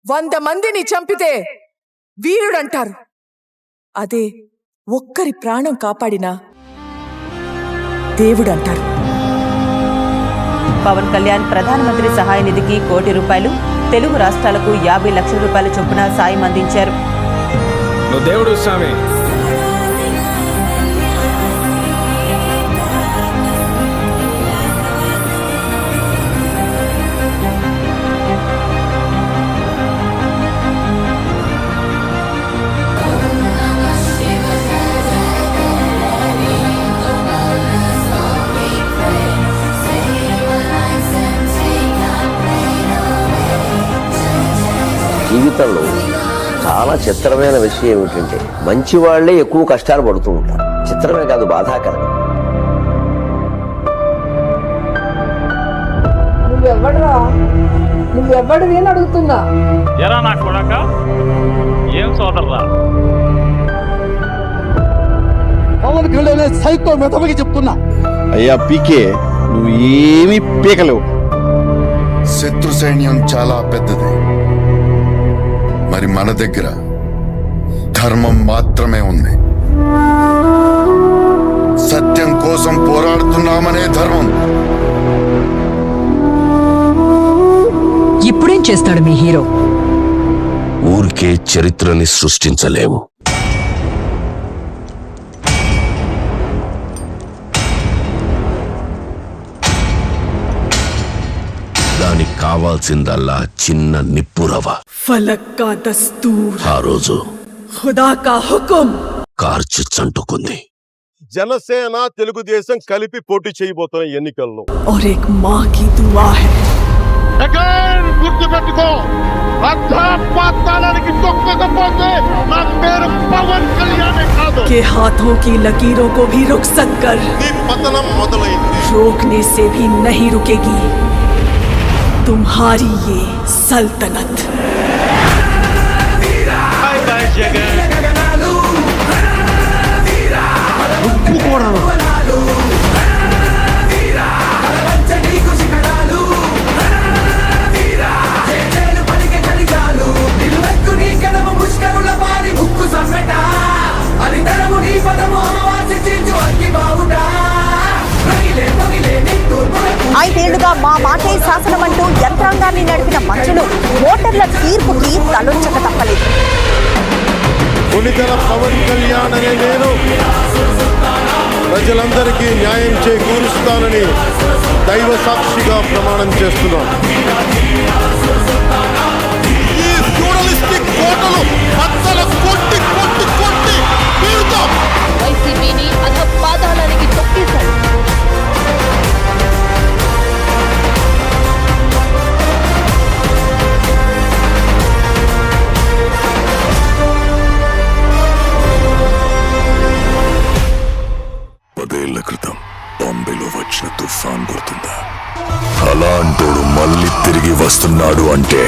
100 మందిని చంపితే వీరుడంటారు. అదే ఒక్కరి ప్రాణం కాపాడినా దేవుడంటారు. పవన్ కళ్యాణ్ ప్రధానమంత్రి సహాయ నిధికి ₹1 కోటి, తెలుగు రాష్ట్రాలకు 50 లక్షల రూపాయల చొప్పున సాయం అందించారు. దేవుడు స్వామి. జీవితంలో చాలా చిత్రమైన విషయం ఏమిటంటే మంచి వాళ్లే ఎక్కువ కష్టాలు పడుతూ ఉంటారు. చిత్రమే కాదు, బాధాకరం. నువ్వెవ్వడివి అని అడుగుతున్నా. ఎరా నా కొడక, ఏం సోదరురా? పవన్ కళ్యాణ్ సైకో మెతమకి చెప్తున్నా. అయ్యా పీకే, నువ్వు ఏమీ పీకలేవు. శత్రు సైన్యం చాలా పెద్దది. మరి మన దగ్గర ధర్మం మాత్రమే ఉంది. సత్యం కోసం పోరాడుతున్నామనే ధర్మం. ఇప్పుడేం చేస్తాడు మీ హీరో? ఊరికే చరిత్రని సృష్టించలేము. దానికి కావాల్సిందల్లా చిన్న నిప్పురవ. ఫలక్ కా దస్తూర్, ఆ రోజు ఖుదా కా హుకుం కార్చి చంటుకుంది. జనసేన తెలుగుదేశం కలిపి పోటీ చేయబోతున్న ఎన్నికల్లో और एक माँ की दुआ है. గుర్తుపెట్టుకో, అర్థపాతాళానికి తొక్కకపోతే నా పేరు పవన్ కళ్యాణ్ కాదు. के हाथों की लकीरों को भी रुखसत कर నీ పతనం మొదలైంది. रोकने से भी नहीं रुकेगी तुम्हारी ये सल्तनत. ఐదేళ్లుగా మా మాటే శాసనమంటూ యంత్రాంగాన్ని నడిపిన మంత్రులు ఓటర్ల తీర్పుకి తలొంచక తప్పలేదు. పులితల పవన్ కళ్యాణ్ అనే నేను ప్రజలందరికీ న్యాయం చేకూరుస్తానని దైవ సాక్షిగా ప్రమాణం చేస్తున్నాను. ఈ ప్లూరలిస్టిక్ కోటలు బద్దలు కొట్టి కొట్టి కొట్టి వీరుతాం. వైసీపీని అధపాతాళానికి తొక్కేశారు. పదేళ్ల క్రితం బాంబేలో వచ్చిన తుఫాన్ గుర్తుందా? అలాంటోడు మళ్ళీ తిరిగి వస్తున్నాడు అంటే